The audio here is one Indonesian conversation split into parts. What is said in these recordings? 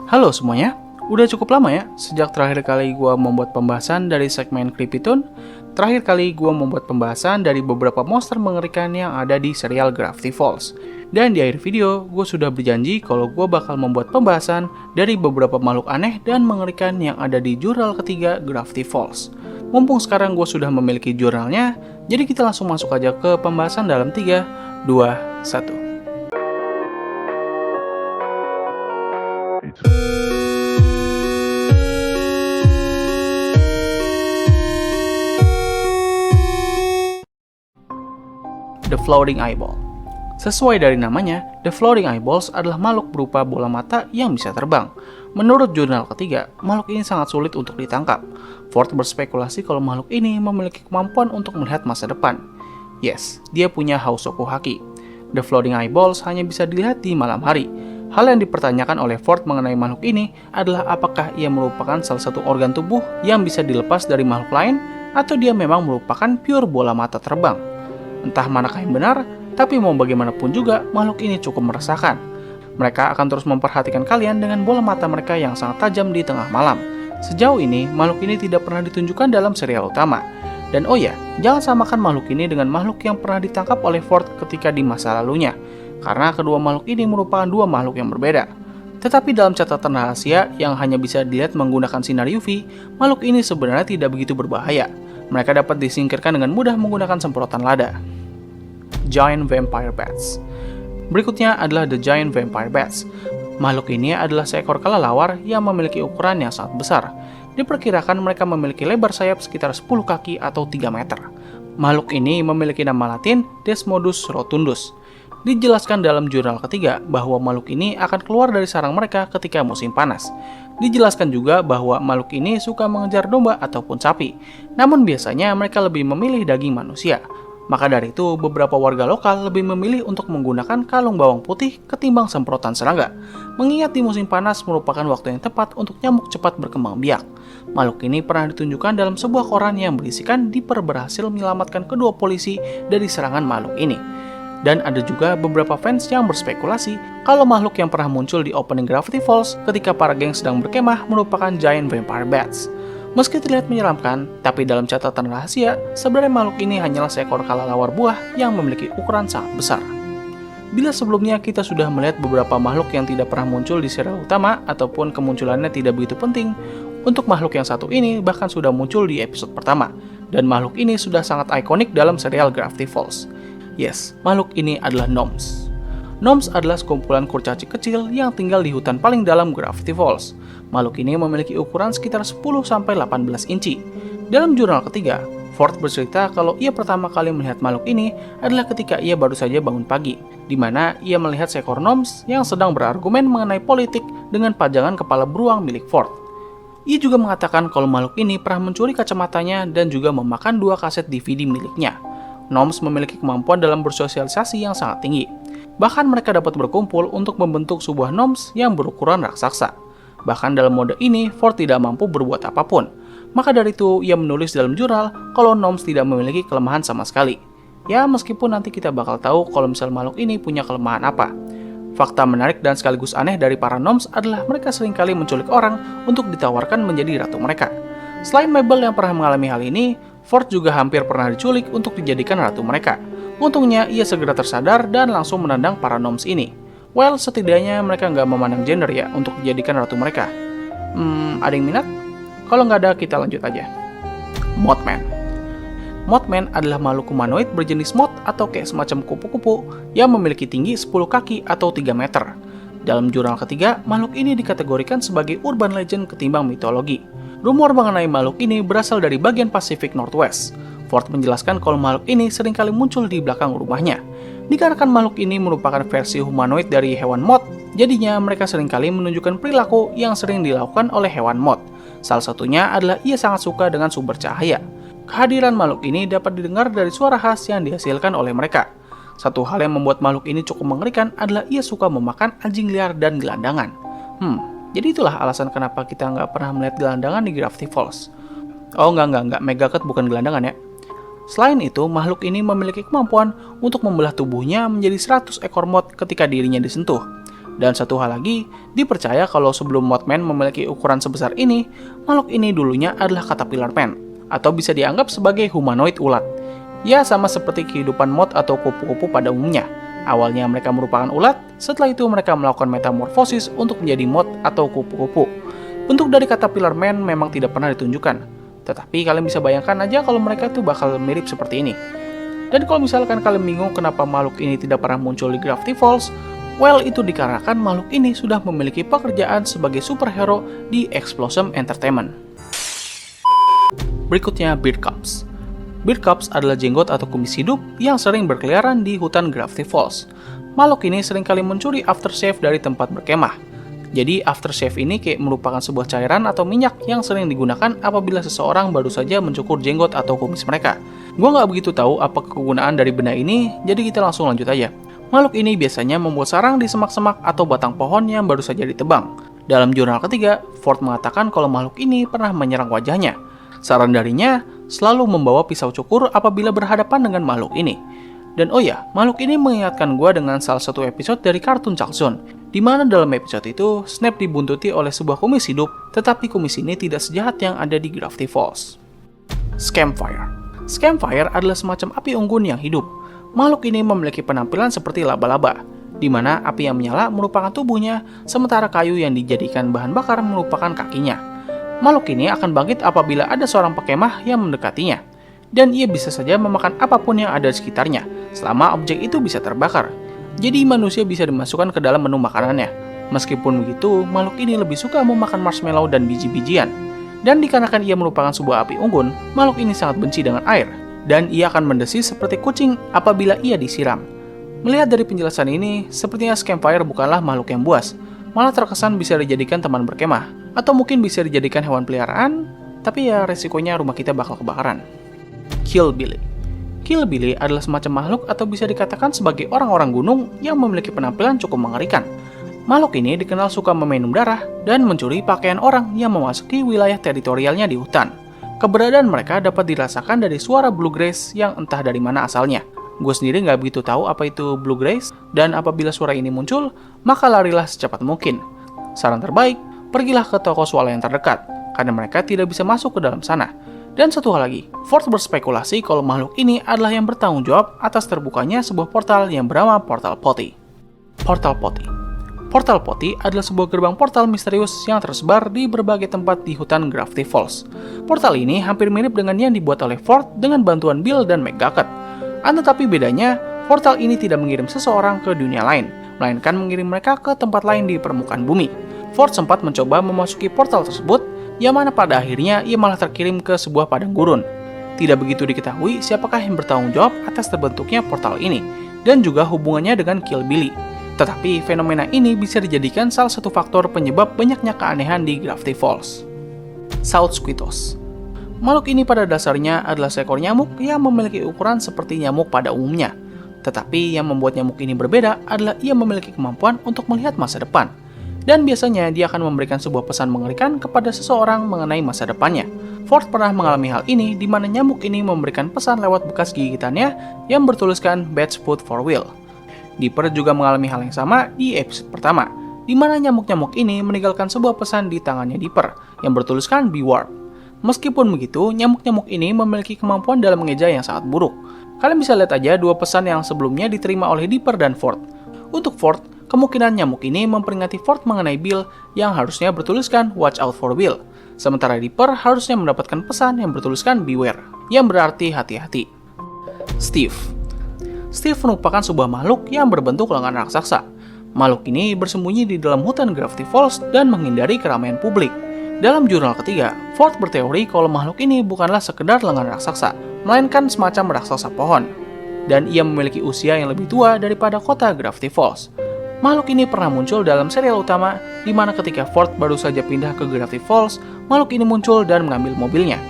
Halo semuanya, udah cukup lama ya sejak terakhir kali gue membuat pembahasan dari segmen Creepytoon. Terakhir kali gue membuat pembahasan dari beberapa monster mengerikan yang ada di serial Gravity Falls. Dan di akhir video, gue sudah berjanji kalau gue bakal membuat pembahasan dari beberapa makhluk aneh dan mengerikan yang ada di jurnal ketiga Gravity Falls. Mumpung sekarang gue sudah memiliki jurnalnya, jadi kita langsung masuk aja ke pembahasan dalam 3, 2, 1. The Floating Eyeball. Sesuai dari namanya, The Floating Eyeballs adalah makhluk berupa bola mata yang bisa terbang. Menurut jurnal ketiga, makhluk ini sangat sulit untuk ditangkap. Ford berspekulasi kalau makhluk ini memiliki kemampuan untuk melihat masa depan. Yes, dia punya Housoku Haki. The Floating Eyeballs hanya bisa dilihat di malam hari. Hal yang dipertanyakan oleh Ford mengenai makhluk ini adalah apakah ia merupakan salah satu organ tubuh yang bisa dilepas dari makhluk lain, atau dia memang merupakan pure bola mata terbang. Entah manakah yang benar, tapi mau bagaimanapun juga, makhluk ini cukup meresahkan. Mereka akan terus memperhatikan kalian dengan bola mata mereka yang sangat tajam di tengah malam. Sejauh ini, makhluk ini tidak pernah ditunjukkan dalam serial utama. Dan oh ya, jangan samakan makhluk ini dengan makhluk yang pernah ditangkap oleh Ford ketika di masa lalunya, karena kedua makhluk ini merupakan dua makhluk yang berbeda. Tetapi dalam catatan rahasia yang hanya bisa dilihat menggunakan sinar UV, makhluk ini sebenarnya tidak begitu berbahaya. Mereka dapat disingkirkan dengan mudah menggunakan semprotan lada. Giant Vampire Bats. Berikutnya adalah The Giant Vampire Bats. Makhluk ini adalah seekor kelelawar yang memiliki ukuran yang sangat besar. Diperkirakan mereka memiliki lebar sayap sekitar 10 kaki atau 3 meter. Makhluk ini memiliki nama latin Desmodus rotundus. Dijelaskan dalam jurnal ketiga bahwa makhluk ini akan keluar dari sarang mereka ketika musim panas. Dijelaskan juga bahwa makhluk ini suka mengejar domba ataupun sapi. Namun biasanya mereka lebih memilih daging manusia. Maka dari itu, beberapa warga lokal lebih memilih untuk menggunakan kalung bawang putih ketimbang semprotan serangga. Mengingat di musim panas merupakan waktu yang tepat untuk nyamuk cepat berkembang biak. Makhluk ini pernah ditunjukkan dalam sebuah koran yang berisikan Dipper berhasil menyelamatkan kedua polisi dari serangan makhluk ini. Dan ada juga beberapa fans yang berspekulasi kalau makhluk yang pernah muncul di opening Gravity Falls ketika para geng sedang berkemah merupakan Giant Vampire Bats. Meski terlihat menyeramkan, tapi dalam catatan rahasia, sebenarnya makhluk ini hanyalah seekor kelelawar buah yang memiliki ukuran sangat besar. Bila sebelumnya kita sudah melihat beberapa makhluk yang tidak pernah muncul di serial utama ataupun kemunculannya tidak begitu penting, untuk makhluk yang satu ini bahkan sudah muncul di episode pertama, dan makhluk ini sudah sangat ikonik dalam serial Gravity Falls. Yes, makhluk ini adalah Gnomes. Gnomes adalah sekumpulan kurcaci kecil yang tinggal di hutan paling dalam Gravity Falls. Makhluk ini memiliki ukuran sekitar 10-18 inci. Dalam jurnal ketiga, Ford bercerita kalau ia pertama kali melihat makhluk ini adalah ketika ia baru saja bangun pagi, di mana ia melihat seekor Gnomes yang sedang berargumen mengenai politik dengan pajangan kepala beruang milik Ford. Ia juga mengatakan kalau makhluk ini pernah mencuri kacamatanya dan juga memakan 2 kaset DVD miliknya. Gnomes memiliki kemampuan dalam bersosialisasi yang sangat tinggi. Bahkan mereka dapat berkumpul untuk membentuk sebuah Gnomes yang berukuran raksasa. Bahkan dalam mode ini, Ford tidak mampu berbuat apapun. Maka dari itu, ia menulis dalam jurnal kalau Gnomes tidak memiliki kelemahan sama sekali. Ya, meskipun nanti kita bakal tahu kalau misal makhluk ini punya kelemahan apa. Fakta menarik dan sekaligus aneh dari para Gnomes adalah mereka seringkali menculik orang untuk ditawarkan menjadi ratu mereka. Selain Mabel yang pernah mengalami hal ini, Ford juga hampir pernah diculik untuk dijadikan ratu mereka. Untungnya, ia segera tersadar dan langsung menendang para Gnomes ini. Well, setidaknya mereka nggak memandang gender ya untuk dijadikan ratu mereka. Ada yang minat? Kalau nggak ada, kita lanjut aja. Mothman. Mothman adalah makhluk humanoid berjenis moth atau kayak semacam kupu-kupu yang memiliki tinggi 10 kaki atau 3 meter. Dalam jurnal ketiga, makhluk ini dikategorikan sebagai urban legend ketimbang mitologi. Rumor mengenai makhluk ini berasal dari bagian Pacific Northwest. Ford menjelaskan kalau makhluk ini seringkali muncul di belakang rumahnya. Dikarenakan makhluk ini merupakan versi humanoid dari hewan moth, jadinya mereka seringkali menunjukkan perilaku yang sering dilakukan oleh hewan moth. Salah satunya adalah ia sangat suka dengan sumber cahaya. Kehadiran makhluk ini dapat didengar dari suara khas yang dihasilkan oleh mereka. Satu hal yang membuat makhluk ini cukup mengerikan adalah ia suka memakan anjing liar dan gelandangan. Jadi itulah alasan kenapa kita nggak pernah melihat gelandangan di Gravity Falls. Oh enggak, Megacut bukan gelandangan ya. Selain itu, makhluk ini memiliki kemampuan untuk membelah tubuhnya menjadi 100 ekor moth ketika dirinya disentuh. Dan satu hal lagi, dipercaya kalau sebelum Mothman memiliki ukuran sebesar ini, makhluk ini dulunya adalah Caterpillar Man, atau bisa dianggap sebagai humanoid ulat. Ya, sama seperti kehidupan moth atau kupu-kupu pada umumnya. Awalnya mereka merupakan ulat, setelah itu mereka melakukan metamorfosis untuk menjadi moth atau kupu-kupu. Bentuk dari Caterpillar Man memang tidak pernah ditunjukkan, tetapi kalian bisa bayangkan aja kalau mereka tuh bakal mirip seperti ini. Dan kalau misalkan kalian bingung kenapa makhluk ini tidak pernah muncul di Gravity Falls, well, itu dikarenakan makhluk ini sudah memiliki pekerjaan sebagai superhero di Explosion Entertainment. Berikutnya, Beard Cubs. Beard Cubs adalah jenggot atau kumis hidup yang sering berkeliaran di hutan Gravity Falls. Makhluk ini seringkali mencuri aftershave dari tempat berkemah. Jadi aftershave ini kayak merupakan sebuah cairan atau minyak yang sering digunakan apabila seseorang baru saja mencukur jenggot atau kumis mereka. Gua nggak begitu tahu apa kegunaan dari benda ini, jadi kita langsung lanjut aja. Makhluk ini biasanya membuat sarang di semak-semak atau batang pohon yang baru saja ditebang. Dalam jurnal ketiga, Ford mengatakan kalau makhluk ini pernah menyerang wajahnya. Saran darinya, selalu membawa pisau cukur apabila berhadapan dengan makhluk ini. Dan oh ya, makhluk ini mengingatkan gue dengan salah satu episode dari kartun Chuck Zone, di mana dalam episode itu, Snap dibuntuti oleh sebuah kumis hidup, tetapi kumis ini tidak sejahat yang ada di Gravity Falls. Scampfire. Scampfire adalah semacam api unggun yang hidup. Makhluk ini memiliki penampilan seperti laba-laba, di mana api yang menyala merupakan tubuhnya, sementara kayu yang dijadikan bahan bakar merupakan kakinya. Makhluk ini akan bangkit apabila ada seorang pekemah yang mendekatinya, dan ia bisa saja memakan apapun yang ada di sekitarnya, selama objek itu bisa terbakar. Jadi manusia bisa dimasukkan ke dalam menu makanannya. Meskipun begitu, makhluk ini lebih suka memakan marshmallow dan biji-bijian. Dan dikarenakan ia merupakan sebuah api unggun, makhluk ini sangat benci dengan air, dan ia akan mendesis seperti kucing apabila ia disiram. Melihat dari penjelasan ini, sepertinya Scampfire bukanlah makhluk yang buas, malah terkesan bisa dijadikan teman berkemah, atau mungkin bisa dijadikan hewan peliharaan, tapi ya resikonya rumah kita bakal kebakaran. Killbilly. Killbilly adalah semacam makhluk atau bisa dikatakan sebagai orang-orang gunung yang memiliki penampilan cukup mengerikan. Makhluk ini dikenal suka meminum darah dan mencuri pakaian orang yang memasuki wilayah teritorialnya di hutan. Keberadaan mereka dapat dirasakan dari suara bluegrass yang entah dari mana asalnya. Gue sendiri nggak begitu tahu apa itu bluegrass, dan apabila suara ini muncul, maka larilah secepat mungkin. Saran terbaik, pergilah ke toko swalayan terdekat, karena mereka tidak bisa masuk ke dalam sana. Dan satu hal lagi, Ford berspekulasi kalau makhluk ini adalah yang bertanggung jawab atas terbukanya sebuah portal yang bernama Portal Potty. Portal Potty. Portal Potty adalah sebuah gerbang portal misterius yang tersebar di berbagai tempat di hutan Gravity Falls. Portal ini hampir mirip dengan yang dibuat oleh Ford dengan bantuan Bill dan McGucket. Tetapi bedanya, portal ini tidak mengirim seseorang ke dunia lain, melainkan mengirim mereka ke tempat lain di permukaan bumi. Ford sempat mencoba memasuki portal tersebut, yang mana pada akhirnya ia malah terkirim ke sebuah padang gurun. Tidak begitu diketahui siapakah yang bertanggung jawab atas terbentuknya portal ini, dan juga hubungannya dengan Killbilly. Tetapi fenomena ini bisa dijadikan salah satu faktor penyebab banyaknya keanehan di Gravity Falls. South Squitos. Makhluk ini pada dasarnya adalah seekor nyamuk yang memiliki ukuran seperti nyamuk pada umumnya. Tetapi yang membuat nyamuk ini berbeda adalah ia memiliki kemampuan untuk melihat masa depan. Dan biasanya dia akan memberikan sebuah pesan mengerikan kepada seseorang mengenai masa depannya. Ford pernah mengalami hal ini di mana nyamuk ini memberikan pesan lewat bekas gigitannya yang bertuliskan "Bad Food for Will". Dipper juga mengalami hal yang sama di episode pertama, di mana nyamuk-nyamuk ini meninggalkan sebuah pesan di tangannya Dipper yang bertuliskan "Be Warm". Meskipun begitu, nyamuk-nyamuk ini memiliki kemampuan dalam mengeja yang sangat buruk. Kalian bisa lihat aja dua pesan yang sebelumnya diterima oleh Dipper dan Ford. Untuk Ford, kemungkinan nyamuk ini memperingati Ford mengenai Bill yang harusnya bertuliskan "Watch out for Bill". Sementara Dipper harusnya mendapatkan pesan yang bertuliskan "Beware", yang berarti hati-hati. Steve. Steve merupakan sebuah makhluk yang berbentuk lengan raksasa. Makhluk ini bersembunyi di dalam hutan Gravity Falls dan menghindari keramaian publik. Dalam jurnal ketiga, Ford berteori kalau makhluk ini bukanlah sekedar lengan raksasa, melainkan semacam raksasa pohon. Dan ia memiliki usia yang lebih tua daripada kota Gravity Falls. Makhluk ini pernah muncul dalam serial utama, di mana ketika Ford baru saja pindah ke Gravity Falls, makhluk ini muncul dan mengambil mobilnya.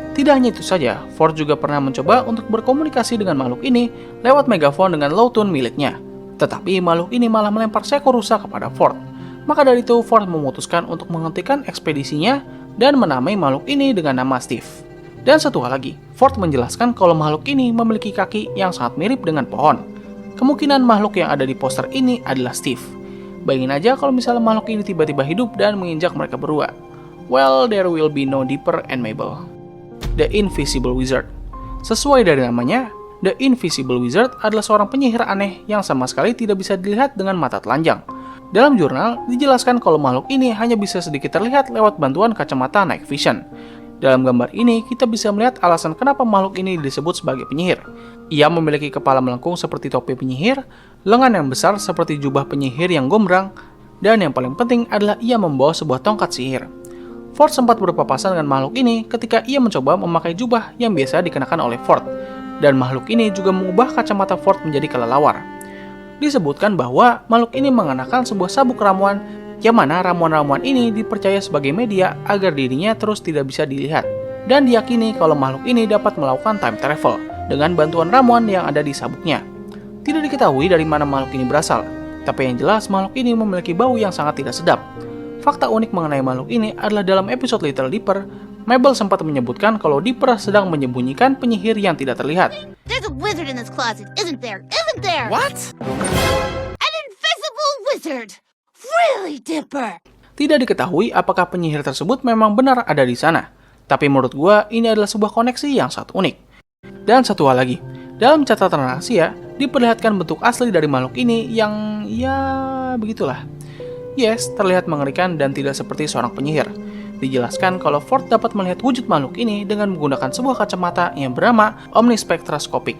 Tidak hanya itu saja, Ford juga pernah mencoba untuk berkomunikasi dengan makhluk ini lewat megafon dengan low tone miliknya. Tetapi makhluk ini malah melempar seekor rusa kepada Ford. Maka dari itu, Ford memutuskan untuk menghentikan ekspedisinya dan menamai makhluk ini dengan nama Steve. Dan satu hal lagi, Ford menjelaskan kalau makhluk ini memiliki kaki yang sangat mirip dengan pohon. Kemungkinan makhluk yang ada di poster ini adalah Steve. Bayangin aja kalau misalnya makhluk ini tiba-tiba hidup dan menginjak mereka berdua. Well, there will be no Dipper and Mabel. The Invisible Wizard. Sesuai dari namanya, The Invisible Wizard adalah seorang penyihir aneh yang sama sekali tidak bisa dilihat dengan mata telanjang. Dalam jurnal, dijelaskan kalau makhluk ini hanya bisa sedikit terlihat lewat bantuan kacamata night vision. Dalam gambar ini, kita bisa melihat alasan kenapa makhluk ini disebut sebagai penyihir. Ia memiliki kepala melengkung seperti topi penyihir, lengan yang besar seperti jubah penyihir yang gombrang, dan yang paling penting adalah ia membawa sebuah tongkat sihir. Ford sempat berpapasan dengan makhluk ini ketika ia mencoba memakai jubah yang biasa dikenakan oleh Ford, dan makhluk ini juga mengubah kacamata Ford menjadi kelelawar. Disebutkan bahwa makhluk ini mengenakan sebuah sabuk ramuan, yang mana ramuan-ramuan ini dipercaya sebagai media agar dirinya terus tidak bisa dilihat, dan diyakini kalau makhluk ini dapat melakukan time travel dengan bantuan ramuan yang ada di sabuknya. Tidak diketahui dari mana makhluk ini berasal, tapi yang jelas makhluk ini memiliki bau yang sangat tidak sedap. Fakta unik mengenai makhluk ini adalah dalam episode Little Dipper, Mabel sempat menyebutkan kalau Dipper sedang menyembunyikan penyihir yang tidak terlihat. There's a wizard in this closet, isn't there? Isn't there? What? An invisible wizard! Really, Dipper? Tidak diketahui apakah penyihir tersebut memang benar ada di sana, tapi menurut gua ini adalah sebuah koneksi yang sangat unik. Dan satu hal lagi, dalam catatan rahasia, diperlihatkan bentuk asli dari makhluk ini yang ya begitulah. Yes, terlihat mengerikan dan tidak seperti seorang penyihir. Dijelaskan kalau Ford dapat melihat wujud makhluk ini dengan menggunakan sebuah kacamata yang bernama omnispectroscopic.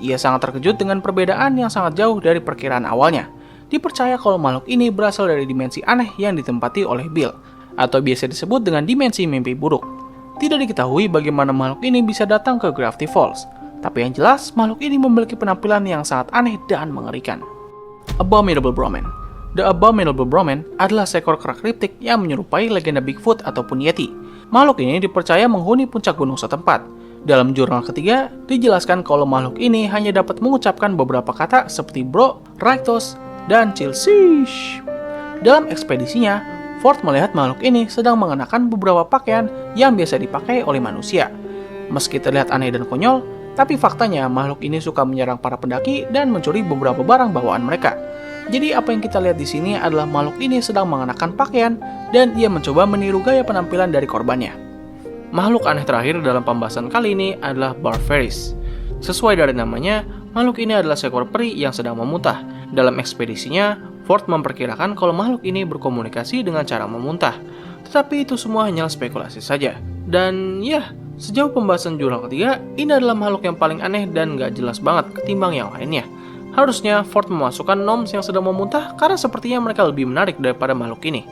Ia sangat terkejut dengan perbedaan yang sangat jauh dari perkiraan awalnya. Dipercaya kalau makhluk ini berasal dari dimensi aneh yang ditempati oleh Bill, atau biasa disebut dengan dimensi mimpi buruk. Tidak diketahui bagaimana makhluk ini bisa datang ke Gravity Falls, tapi yang jelas makhluk ini memiliki penampilan yang sangat aneh dan mengerikan. Abominable Bromance. The Abominable Bromance adalah seekor kera kriptik yang menyerupai legenda Bigfoot ataupun Yeti. Makhluk ini dipercaya menghuni puncak gunung setempat. Dalam jurnal ketiga, dijelaskan kalau makhluk ini hanya dapat mengucapkan beberapa kata seperti bro, raktos, dan chilsish. Dalam ekspedisinya, Ford melihat makhluk ini sedang mengenakan beberapa pakaian yang biasa dipakai oleh manusia. Meski terlihat aneh dan konyol, tapi faktanya makhluk ini suka menyerang para pendaki dan mencuri beberapa barang bawaan mereka. Jadi apa yang kita lihat di sini adalah makhluk ini sedang mengenakan pakaian dan ia mencoba meniru gaya penampilan dari korbannya. Makhluk aneh terakhir dalam pembahasan kali ini adalah Barfaris. Sesuai dari namanya, makhluk ini adalah seekor peri yang sedang memuntah. Dalam ekspedisinya, Ford memperkirakan kalau makhluk ini berkomunikasi dengan cara memuntah. Tetapi itu semua hanyalah spekulasi saja. Dan ya, sejauh pembahasan jurnal ketiga, ini adalah makhluk yang paling aneh dan gak jelas banget ketimbang yang lainnya. Harusnya Ford memasukkan Gnomes yang sedang memuntah karena sepertinya mereka lebih menarik daripada makhluk ini.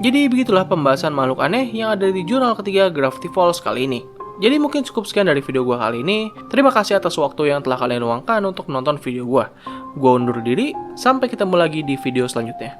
Jadi begitulah pembahasan makhluk aneh yang ada di jurnal ketiga Gravity Falls kali ini. Jadi mungkin cukup sekian dari video gua kali ini. Terima kasih atas waktu yang telah kalian luangkan untuk menonton video gua. Gua undur diri, sampai ketemu lagi di video selanjutnya.